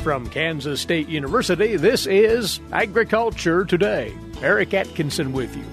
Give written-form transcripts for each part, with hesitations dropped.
From Kansas State University, this is Agriculture Today. Eric Atkinson with you.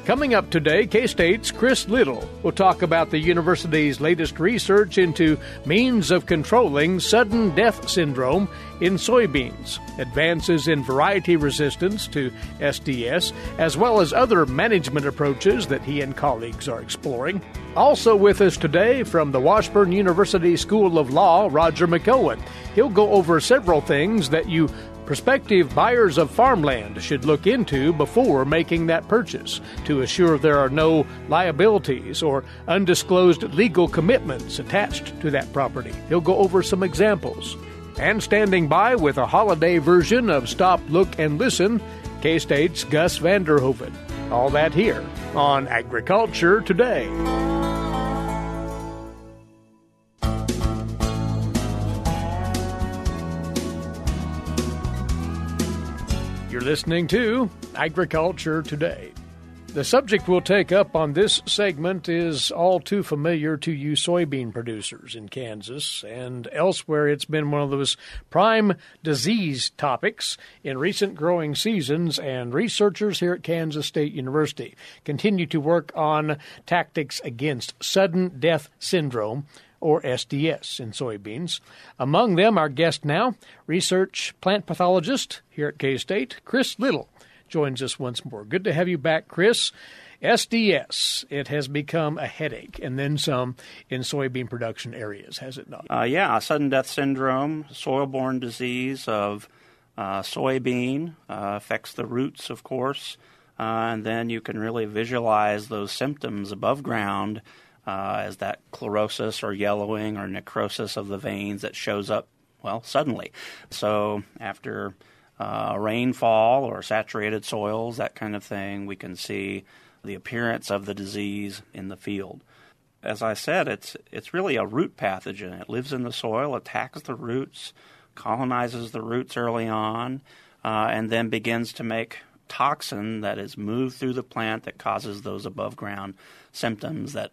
Coming up today, K-State's Chris Little will talk about the university's latest research into means of controlling sudden death syndrome in soybeans, advances in variety resistance to SDS, as well as other management approaches that he and colleagues are exploring. Also with us today from the Washburn University School of Law, Roger McEowen. He'll go over several things that you prospective buyers of farmland should look into before making that purchase to assure there are no liabilities or undisclosed legal commitments attached to that property. He'll go over some examples. And standing by with a holiday version of Stop, Look, and Listen, K-State's Gus van Der Hoeven. All that here on Agriculture Today. You're listening to Agriculture Today. The subject we'll take up on this segment is all too familiar to you soybean producers in Kansas and elsewhere. It's been one of those prime disease topics in recent growing seasons, and researchers here at Kansas State University continue to work on tactics against sudden death syndrome, or SDS, in soybeans. Among them, our guest now, research plant pathologist here at K-State, Chris Little, joins us once more. Good to have you back, Chris. SDS, it has become a headache, and then some in soybean production areas, has it not? Sudden death syndrome, soil-borne disease of soybean, affects the roots, of course, and then you can really visualize those symptoms above ground as that chlorosis or yellowing or necrosis of the veins that shows up, suddenly. So after rainfall or saturated soils, that kind of thing, we can see the appearance of the disease in the field. As I said, it's really a root pathogen. It lives in the soil, attacks the roots, colonizes the roots early on, and then begins to make toxin that is moved through the plant that causes those above-ground symptoms that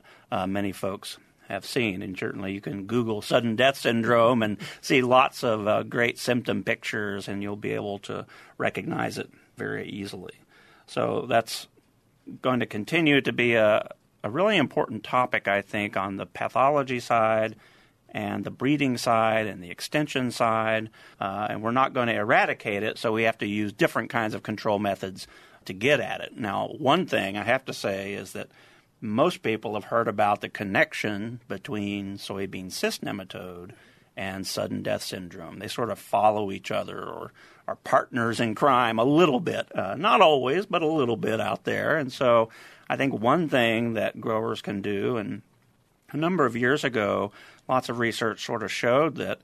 many folks have seen. And certainly you can Google sudden death syndrome and see lots of great symptom pictures, and you'll be able to recognize it very easily. So that's going to continue to be a really important topic, I think, on the pathology side and the breeding side and the extension side, and we're not going to eradicate it, so we have to use different kinds of control methods to get at it. Now, one thing I have to say is that most people have heard about the connection between soybean cyst nematode and sudden death syndrome. They sort of follow each other or are partners in crime a little bit, not always, but a little bit out there. And so I think one thing that growers can do, and a number of years ago, lots of research sort of showed that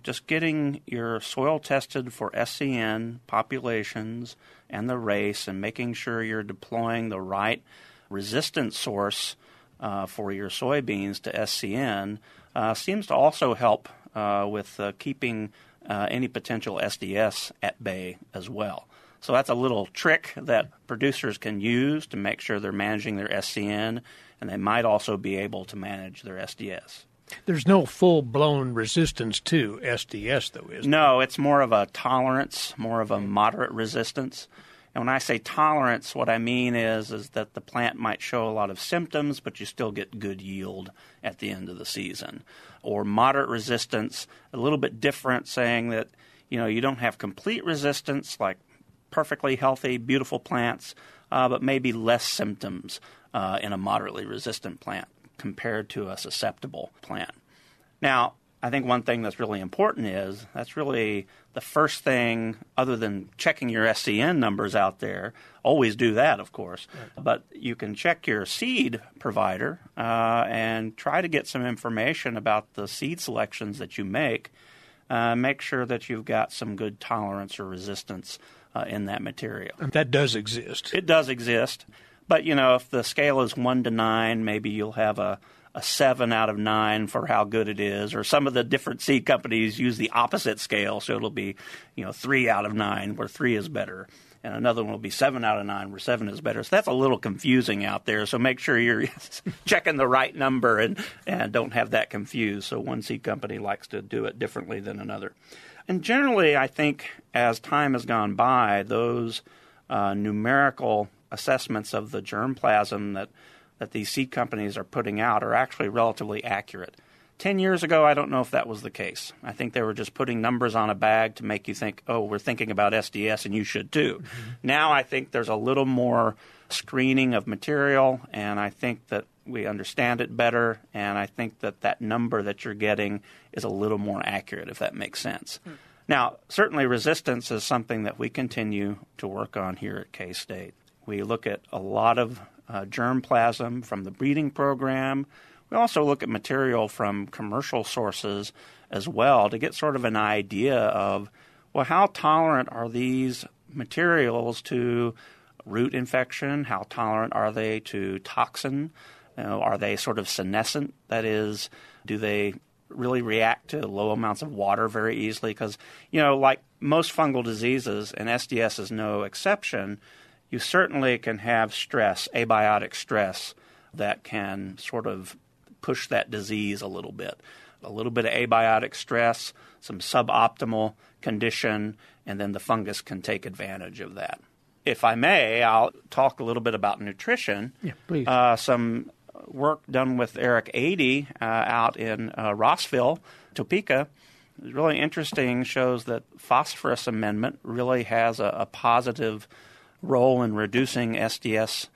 just getting your soil tested for SCN populations and the race and making sure you're deploying the right resistance source for your soybeans to SCN seems to also help with keeping any potential SDS at bay as well. So that's a little trick that producers can use to make sure they're managing their SCN, and they might also be able to manage their SDS. There's no full-blown resistance to SDS, though, is there? No, it's more of a tolerance, more of a moderate resistance. And when I say tolerance, what I mean is that the plant might show a lot of symptoms, but you still get good yield at the end of the season. Or moderate resistance, a little bit different, saying that, you don't have complete resistance, like perfectly healthy, beautiful plants, but maybe less symptoms in a moderately resistant plant compared to a susceptible plant. Now, I think one thing that's really important is that's really the first thing, other than checking your SCN numbers out there. Always do that, of course. Right. But you can check your seed provider and try to get some information about the seed selections that you make. Make sure that you've got some good tolerance or resistance in that material. And that does exist. It does exist. But, if the scale is 1 to 9, maybe you'll have a 7 out of 9 for how good it is. Or some of the different seed companies use the opposite scale, so it'll be, 3 out of 9, where 3 is better. and another one will be 7 out of 9 where 7 is better. So that's a little confusing out there. So make sure you're checking the right number and don't have that confused. So one seed company likes to do it differently than another. And generally, I think as time has gone by, those numerical assessments of the germplasm that these seed companies are putting out are actually relatively accurate. 10 years ago, I don't know if that was the case. I think they were just putting numbers on a bag to make you think, oh, we're thinking about SDS and you should too. Mm-hmm. Now I think there's a little more screening of material, and I think that we understand it better, and I think that number that you're getting is a little more accurate, if that makes sense. Mm. Now, certainly resistance is something that we continue to work on here at K-State. We look at a lot of germplasm from the breeding program. We also look at material from commercial sources as well to get sort of an idea of, well, how tolerant are these materials to root infection? How tolerant are they to toxin? Are they sort of senescent? That is, do they really react to low amounts of water very easily? Because, like most fungal diseases, and SDS is no exception, you certainly can have stress, abiotic stress, that can sort of push that disease a little bit. A little bit of abiotic stress, some suboptimal condition, and then the fungus can take advantage of that. If I may, I'll talk a little bit about nutrition. Yeah, please. Some work done with Eric Adey out in Rossville, Topeka, is really interesting, shows that phosphorus amendment really has a positive role in reducing SDS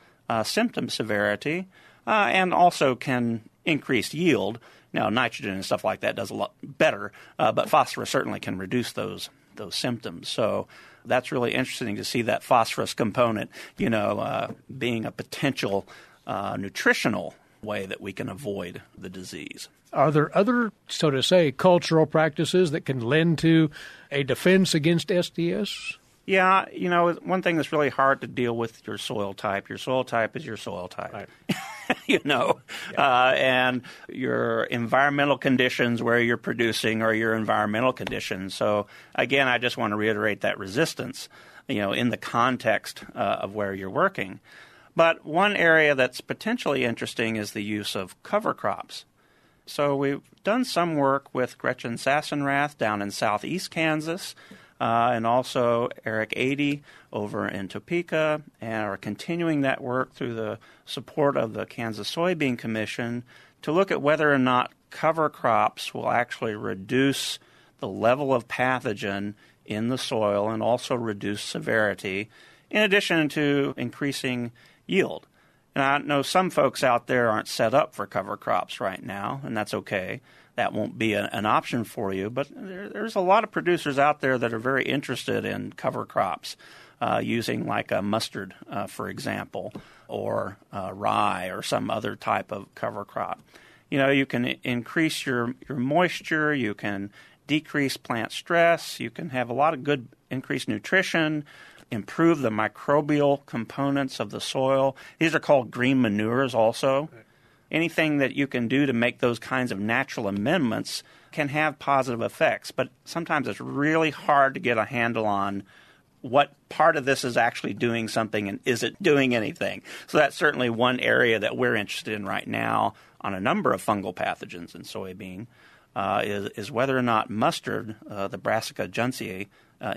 symptom severity and also can increase yield. Now, nitrogen and stuff like that does a lot better, but phosphorus certainly can reduce those symptoms. So that's really interesting to see that phosphorus component, being a potential nutritional way that we can avoid the disease. Are there other, so to say, cultural practices that can lend to a defense against SDS? Yeah, one thing that's really hard to deal with your soil type. Your soil type is your soil type. Right. And your environmental conditions where you're producing are your environmental conditions. So, again, I just want to reiterate that resistance, in the context of where you're working. But one area that's potentially interesting is the use of cover crops. So we've done some work with Gretchen Sassenrath down in southeast Kansas, and also Eric Adey over in Topeka, and are continuing that work through the support of the Kansas Soybean Commission to look at whether or not cover crops will actually reduce the level of pathogen in the soil and also reduce severity, in addition to increasing yield. And I know some folks out there aren't set up for cover crops right now, and that's okay. That won't be an option for you, but there's a lot of producers out there that are very interested in cover crops, using like a mustard, for example, or rye or some other type of cover crop. You can increase your moisture, you can decrease plant stress, you can have a lot of good increased nutrition, improve the microbial components of the soil. These are called green manures also. Right. Anything that you can do to make those kinds of natural amendments can have positive effects, but sometimes it's really hard to get a handle on what part of this is actually doing something and is it doing anything. So that's certainly one area that we're interested in right now on a number of fungal pathogens in soybean, is whether or not mustard, the Brassica juncea,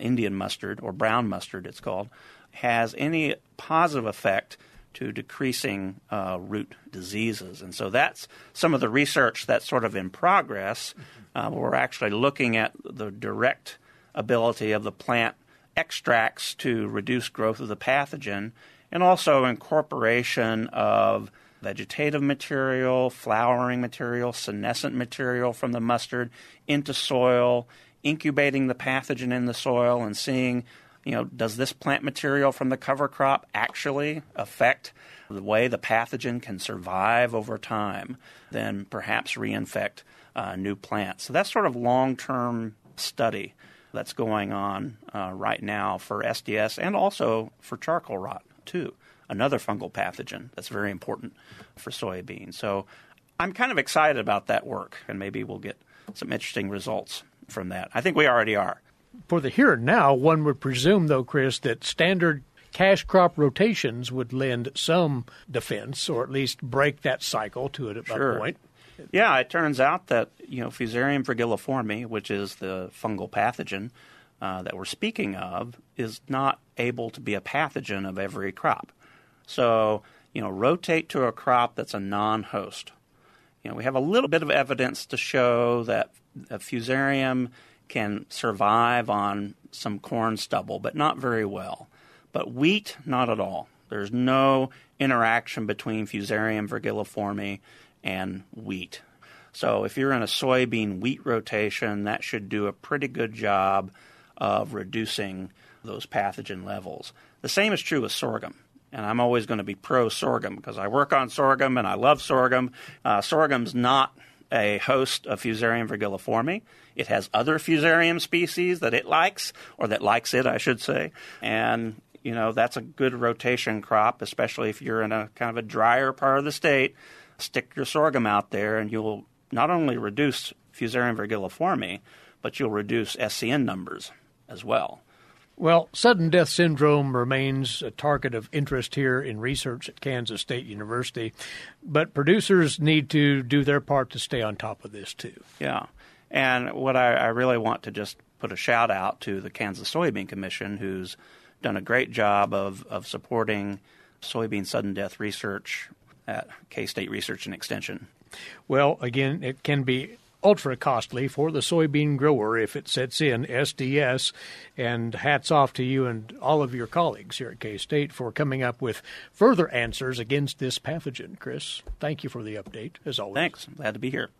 Indian mustard, or brown mustard it's called, has any positive effect to decreasing root diseases. And so that's some of the research that's sort of in progress. We're actually looking at the direct ability of the plant extracts to reduce growth of the pathogen, and also incorporation of vegetative material, flowering material, senescent material from the mustard into soil, incubating the pathogen in the soil and seeing, does this plant material from the cover crop actually affect the way the pathogen can survive over time, then perhaps reinfect new plants. So that's sort of long-term study that's going on right now for SDS and also for charcoal rot too, another fungal pathogen that's very important for soybeans. So I'm kind of excited about that work, and maybe we'll get some interesting results from that. I think we already are. For the here and now, one would presume, though, Chris, that standard cash crop rotations would lend some defense, or at least break that cycle to a point. Yeah, it turns out that Fusarium virgiliforme, which is the fungal pathogen that we're speaking of, is not able to be a pathogen of every crop. So, rotate to a crop that's a non-host. We have a little bit of evidence to show that Fusarium can survive on some corn stubble, but not very well. But wheat, not at all. There's no interaction between Fusarium virgiliforme and wheat. So if you're in a soybean wheat rotation, that should do a pretty good job of reducing those pathogen levels. The same is true with sorghum. And I'm always going to be pro-sorghum because I work on sorghum and I love sorghum. Sorghum's not a host of Fusarium virgiliforme. It has other Fusarium species that it likes, or that likes it, I should say. And, that's a good rotation crop, especially if you're in a kind of a drier part of the state. Stick your sorghum out there and you'll not only reduce Fusarium virgiliforme, but you'll reduce SCN numbers as well. Well, sudden death syndrome remains a target of interest here in research at Kansas State University, but producers need to do their part to stay on top of this too. Yeah, and what I really want to just put a shout out to the Kansas Soybean Commission, who's done a great job of supporting soybean sudden death research at K-State Research and Extension. Well, again, it can be ultra costly for the soybean grower if it sets in SDS, and hats off to you and all of your colleagues here at K-State for coming up with further answers against this pathogen. Chris, thank you for the update, as always. Thanks. I'm glad to be here.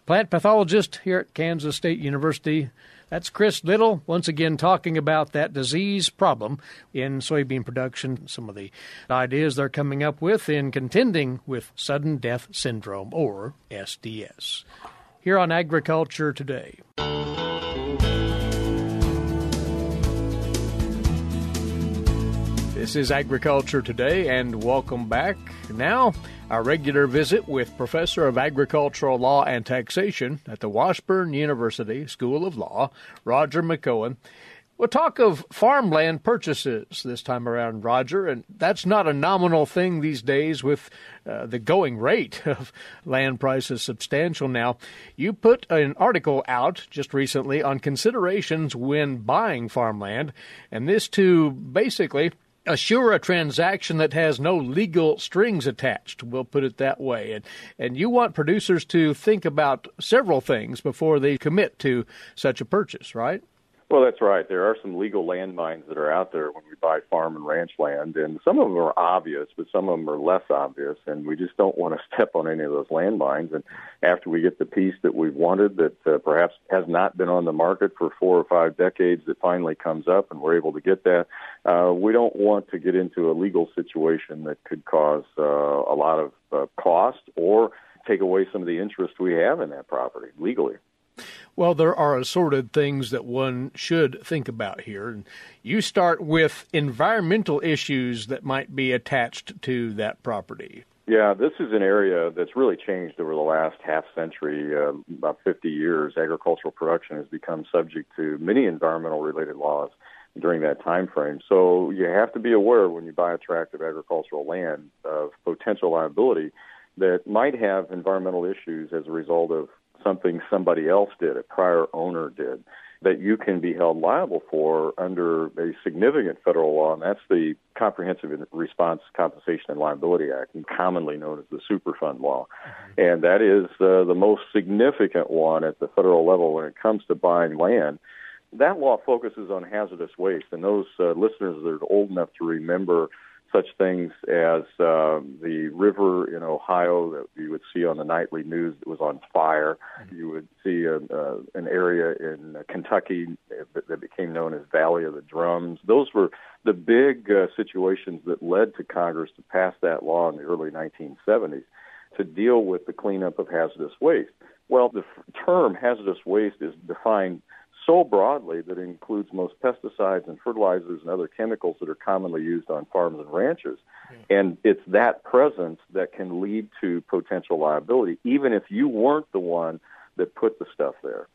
Plant pathologist here at Kansas State University. That's Chris Little, once again talking about that disease problem in soybean production, some of the ideas they're coming up with in contending with sudden death syndrome, or SDS. Here on Agriculture Today. This is Agriculture Today, and welcome back. Now, our regular visit with Professor of Agricultural Law and Taxation at the Washburn University School of Law, Roger McEowen. We'll talk of farmland purchases this time around, Roger, and that's not a nominal thing these days with the going rate of land prices substantial now. You put an article out just recently on considerations when buying farmland, and this to basically assure a transaction that has no legal strings attached, we'll put it that way. And you want producers to think about several things before they commit to such a purchase, right? Well, that's right. There are some legal landmines that are out there when we buy farm and ranch land, and some of them are obvious, but some of them are less obvious, and we just don't want to step on any of those landmines. And after we get the piece that we've wanted that perhaps has not been on the market for 4 or 5 decades that finally comes up and we're able to get that, we don't want to get into a legal situation that could cause a lot of cost or take away some of the interest we have in that property legally. Well, there are assorted things that one should think about here. And you start with environmental issues that might be attached to that property. Yeah, this is an area that's really changed over the last half century, about 50 years. Agricultural production has become subject to many environmental-related laws during that time frame. So you have to be aware when you buy a tract of agricultural land of potential liability that might have environmental issues as a result of something somebody else did, a prior owner did, that you can be held liable for under a significant federal law, and that's the Comprehensive Response Compensation and Liability Act, commonly known as the Superfund Law. Mm-hmm. And that is the most significant one at the federal level when it comes to buying land. That law focuses on hazardous waste, and those listeners that are old enough to remember such things as the river in Ohio that you would see on the nightly news that was on fire. You would see an area in Kentucky that became known as Valley of the Drums. Those were the big situations that led to Congress to pass that law in the early 1970s to deal with the cleanup of hazardous waste. Well, the term hazardous waste is defined so broadly that it includes most pesticides and fertilizers and other chemicals that are commonly used on farms and ranches. And it's that presence that can lead to potential liability, even if you weren't the one that put the stuff there.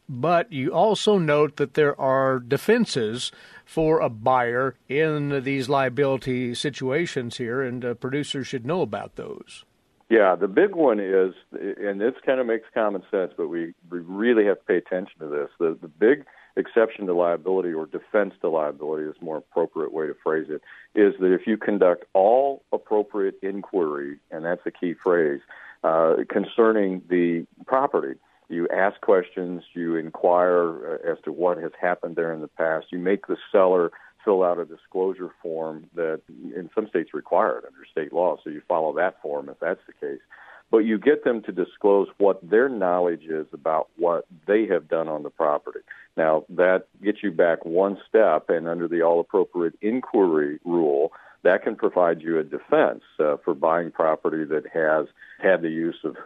But you also note that there are defenses for a buyer in these liability situations here, and producers should know about those. Yeah, the big one is, and this kind of makes common sense, but we really have to pay attention to this. The big exception to liability, or defense to liability is a more appropriate way to phrase it, is that if you conduct all appropriate inquiry, and that's a key phrase, concerning the property, you ask questions, you inquire as to what has happened there in the past, you make the seller fill out a disclosure form that in some states required under state law, so you follow that form if that's the case. But you get them to disclose what their knowledge is about what they have done on the property. Now, that gets you back one step, and under the all-appropriate inquiry rule, that can provide you a defense for buying property that has had the use of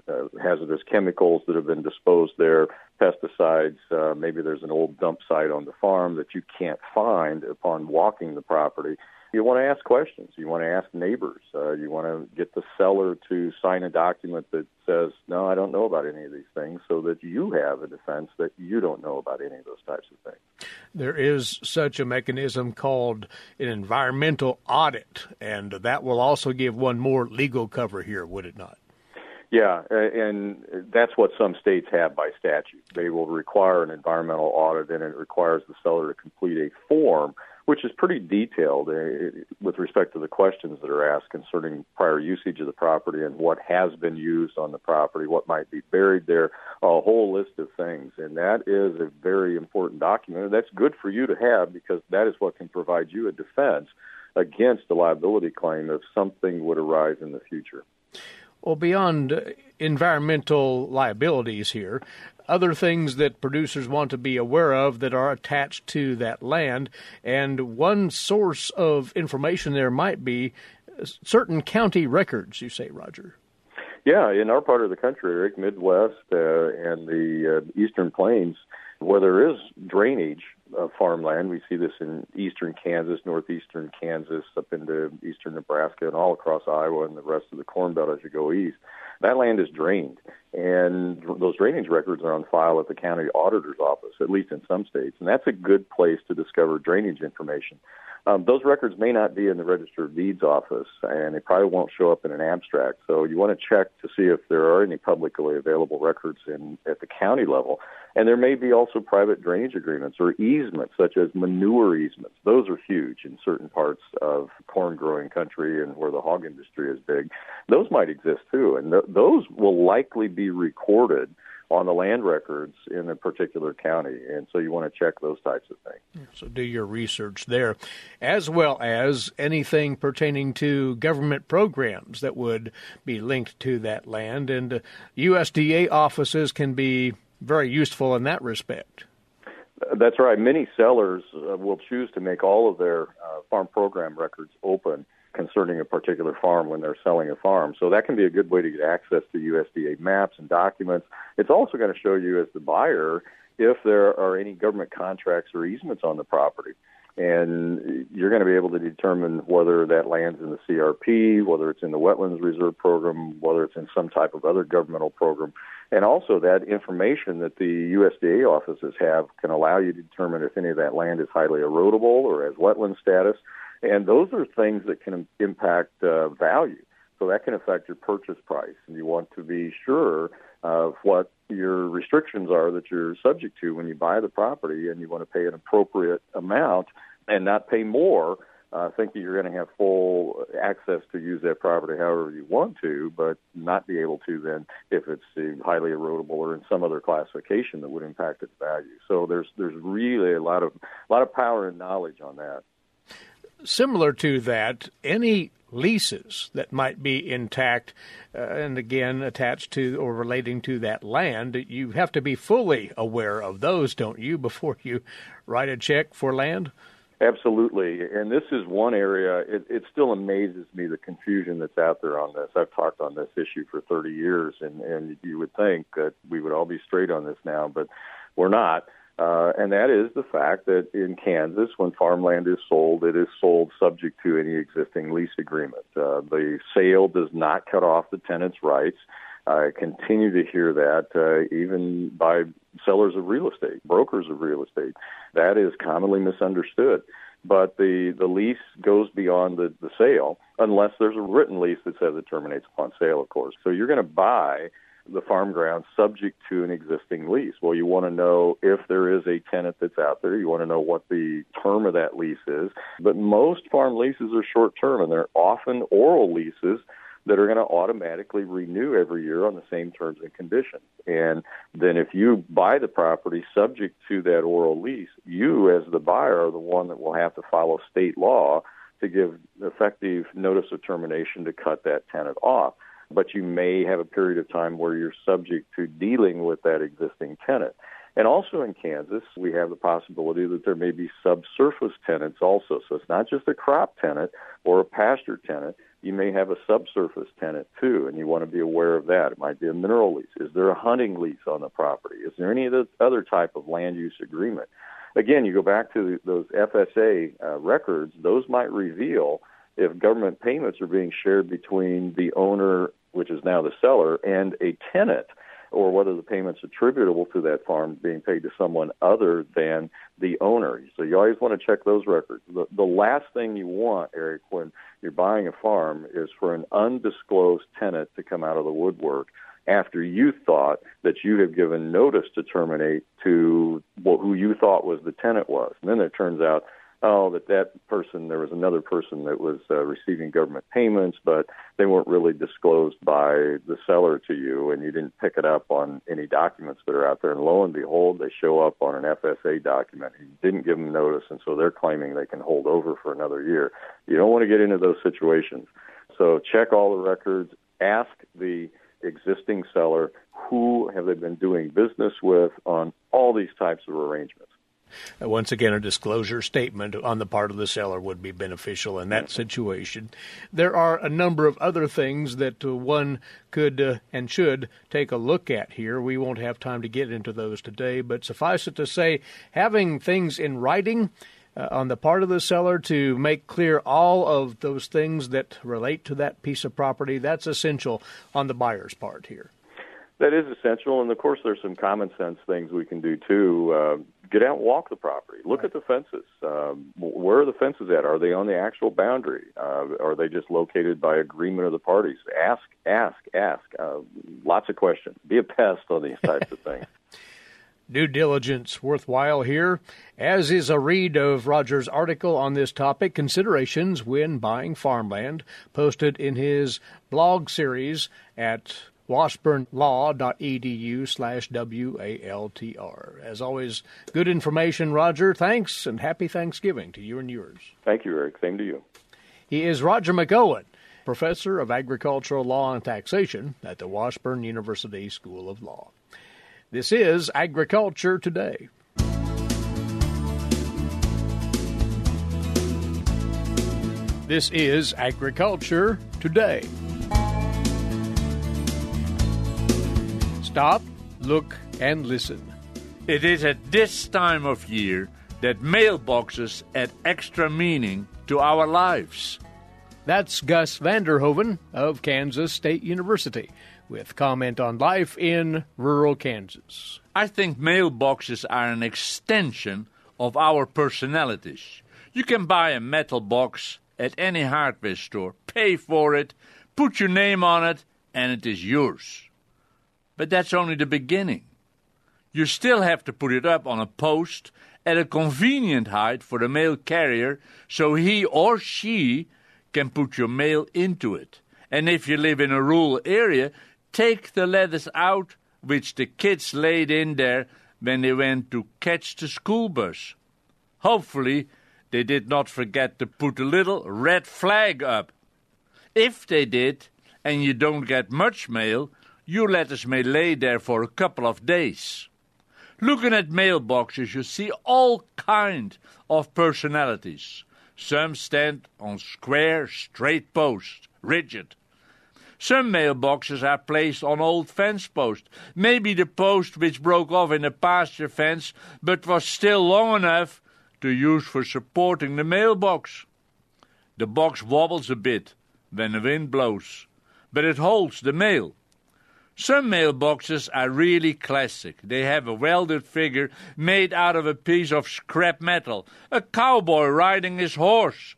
hazardous chemicals that have been disposed there, pesticides. Maybe there's an old dump site on the farm that you can't find upon walking the property. You want to ask questions. You want to ask neighbors. You want to get the seller to sign a document that says, no, I don't know about any of these things, so that you have a defense that you don't know about any of those types of things. There is such a mechanism called an environmental audit, and that will also give one more legal cover here, would it not? Yeah, and that's what some states have by statute. They will require an environmental audit, and it requires the seller to complete a form, which is pretty detailed with respect to the questions that are asked concerning prior usage of the property and what has been used on the property, what might be buried there, a whole list of things. And that is a very important document, and that's good for you to have because that is what can provide you a defense against a liability claim if something would arise in the future. Well, beyond environmental liabilities here, other things that producers want to be aware of that are attached to that land, and one source of information there might be certain county records, you say, Roger. Yeah, in our part of the country, Eric, Midwest and the Eastern Plains, where there is drainage of farmland, we see this in eastern Kansas, northeastern Kansas, up into eastern Nebraska, and all across Iowa and the rest of the Corn Belt as you go east. That land is drained, and those drainage records are on file at the county auditor's office, at least in some states, and that's a good place to discover drainage information. Those records may not be in the Register of Deeds office, and they probably won't show up in an abstract. So you want to check to see if there are any publicly available records at the county level. And there may be also private drainage agreements or easements, such as manure easements. Those are huge in certain parts of corn-growing country and where the hog industry is big. Those might exist, too, and those will likely be recorded on the land records in a particular county, and so you want to check those types of things. So do your research there, as well as anything pertaining to government programs that would be linked to that land, and USDA offices can be very useful in that respect. That's right. Many sellers will choose to make all of their farm program records open concerning a particular farm when they're selling a farm. So that can be a good way to get access to USDA maps and documents. It's also going to show you as the buyer if there are any government contracts or easements on the property. And you're going to be able to determine whether that land's in the CRP, whether it's in the Wetlands Reserve Program, whether it's in some type of other governmental program. And also that information that the USDA offices have can allow you to determine if any of that land is highly erodible or has wetland status. And those are things that can impact value. So that can affect your purchase price. And you want to be sure of what your restrictions are that you're subject to when you buy the property, and you want to pay an appropriate amount and not pay more, thinking you're going to have full access to use that property however you want to, but not be able to then if it's highly erodible or in some other classification that would impact its value. So there's really a lot of power and knowledge on that. Similar to that, any leases that might be intact and, again, attached to or relating to that land, you have to be fully aware of those, don't you, before you write a check for land? Absolutely. And this is one area, it still amazes me, the confusion that's out there on this. I've talked on this issue for 30 years, and you would think that we would all be straight on this now, but we're not. And that is the fact that in Kansas, when farmland is sold, it is sold subject to any existing lease agreement. The sale does not cut off the tenant's rights. I continue to hear that even by sellers of real estate, brokers of real estate. That is commonly misunderstood. But the lease goes beyond the sale unless there's a written lease that says it terminates upon sale, of course. So you're going to buy the farm ground subject to an existing lease. Well, you want to know if there is a tenant that's out there. You want to know what the term of that lease is. But most farm leases are short-term, and they're often oral leases that are going to automatically renew every year on the same terms and conditions. And then if you buy the property subject to that oral lease, you as the buyer are the one that will have to follow state law to give effective notice of termination to cut that tenant off. But you may have a period of time where you're subject to dealing with that existing tenant. And also in Kansas, we have the possibility that there may be subsurface tenants also. So it's not just a crop tenant or a pasture tenant. You may have a subsurface tenant too, and you want to be aware of that. It might be a mineral lease. Is there a hunting lease on the property? Is there any other type of land use agreement? Again, you go back to those FSA records, those might reveal if government payments are being shared between the owner, which is now the seller, and a tenant, or whether the payment's attributable to that farm being paid to someone other than the owner. So you always want to check those records. The last thing you want, Eric, when you're buying a farm is for an undisclosed tenant to come out of the woodwork after you thought that you had given notice to terminate to who you thought was the tenant was. And then it turns out, that person, there was another person that was receiving government payments, but they weren't really disclosed by the seller to you, and you didn't pick it up on any documents that are out there. And lo and behold, they show up on an FSA document. You didn't give them notice, and so they're claiming they can hold over for another year. You don't want to get into those situations. So check all the records. Ask the existing seller, who have they been doing business with on all these types of arrangements. Once again, a disclosure statement on the part of the seller would be beneficial in that situation. There are a number of other things that one could and should take a look at here. We won't have time to get into those today, but suffice it to say, having things in writing on the part of the seller to make clear all of those things that relate to that piece of property, that's essential on the buyer's part here. That is essential, and of course there's some common sense things we can do too. Get out and walk the property. Look at the fences. Where are the fences at? Are they on the actual boundary? Are they just located by agreement of the parties? Ask. Lots of questions. Be a pest on these types of things. Due diligence worthwhile here, as is a read of Roger's article on this topic, Considerations When Buying Farmland, posted in his blog series at washburnlaw.edu/WALTR. As always, good information, Roger. Thanks, and happy Thanksgiving to you and yours. Thank you, Eric. Same to you. He is Roger McEowen, Professor of Agricultural Law and Taxation at the Washburn University School of Law. This is Agriculture Today. This is Agriculture Today. Stop, look, and listen. It is at this time of year that mailboxes add extra meaning to our lives. That's Gus van Der Hoeven of Kansas State University with comment on life in rural Kansas. I think mailboxes are an extension of our personalities. You can buy a metal box at any hardware store, pay for it, put your name on it, and it is yours. But that's only the beginning. You still have to put it up on a post at a convenient height for the mail carrier so he or she can put your mail into it. And if you live in a rural area, take the letters out which the kids laid in there when they went to catch the school bus. Hopefully, they did not forget to put a little red flag up. If they did, and you don't get much mail, your letters may lay there for a couple of days. Looking at mailboxes, you see all kinds of personalities. Some stand on square, straight posts, rigid. Some mailboxes are placed on old fence posts. Maybe the post which broke off in a pasture fence, but was still long enough to use for supporting the mailbox. The box wobbles a bit when the wind blows, but it holds the mail. Some mailboxes are really classic. They have a welded figure made out of a piece of scrap metal, a cowboy riding his horse.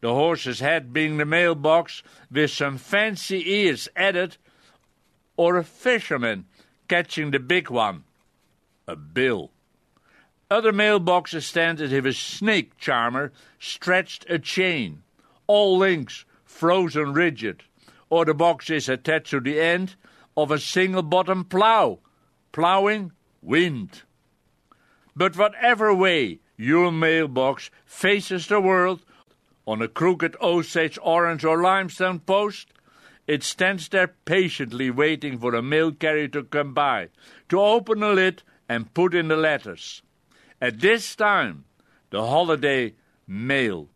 The horse's head being the mailbox with some fancy ears added, or a fisherman catching the big one, a bill. Other mailboxes stand as if a snake charmer stretched a chain, all links frozen rigid, or the box is attached to the end of a single-bottom plow, plowing wind. But whatever way your mailbox faces the world, on a crooked Osage orange or limestone post, it stands there patiently waiting for a mail carrier to come by, to open the lid and put in the letters. At this time, the holiday mail.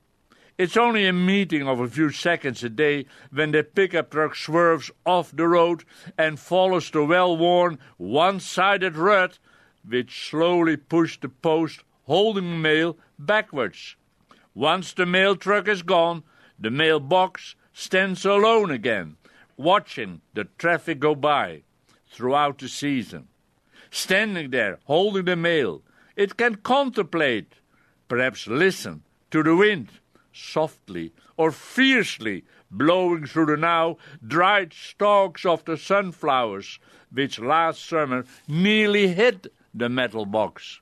It's only a meeting of a few seconds a day when the pickup truck swerves off the road and follows the well-worn, one-sided rut which slowly pushed the post holding the mail backwards. Once the mail truck is gone, the mailbox stands alone again, watching the traffic go by throughout the season. Standing there, holding the mail, it can contemplate, perhaps listen to the wind, softly or fiercely blowing through the now dried stalks of the sunflowers, which last summer nearly hit the metal box.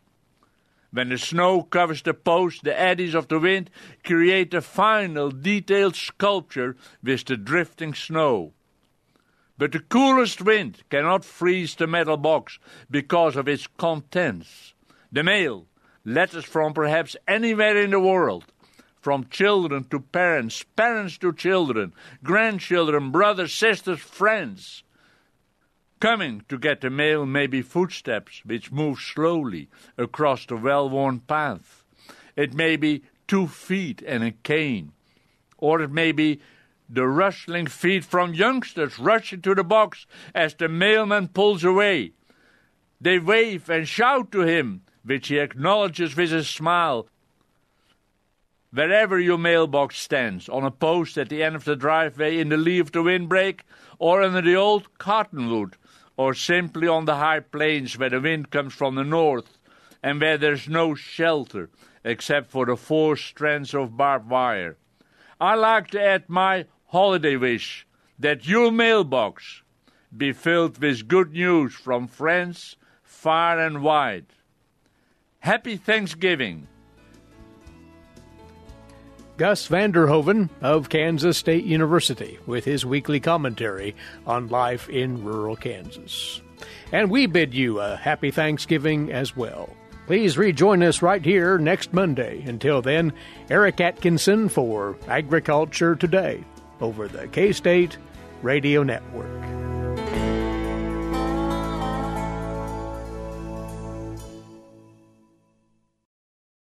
When the snow covers the post, the eddies of the wind create a final detailed sculpture with the drifting snow. But the coolest wind cannot freeze the metal box because of its contents. The mail, letters from perhaps anywhere in the world, from children to parents, parents to children, grandchildren, brothers, sisters, friends. Coming to get the mail may be footsteps which move slowly across the well-worn path. It may be 2 feet and a cane. Or it may be the rustling feet from youngsters rushing to the box as the mailman pulls away. They wave and shout to him, which he acknowledges with a smile. Wherever your mailbox stands, on a post at the end of the driveway in the lee of the windbreak, or under the old cottonwood, or simply on the high plains where the wind comes from the north, and where there's no shelter except for the 4 strands of barbed wire. I like to add my holiday wish that your mailbox be filled with good news from friends far and wide. Happy Thanksgiving. Gus van Der Hoeven of Kansas State University with his weekly commentary on life in rural Kansas. And we bid you a happy Thanksgiving as well. Please rejoin us right here next Monday. Until then, Eric Atkinson for Agriculture Today over the K-State Radio Network.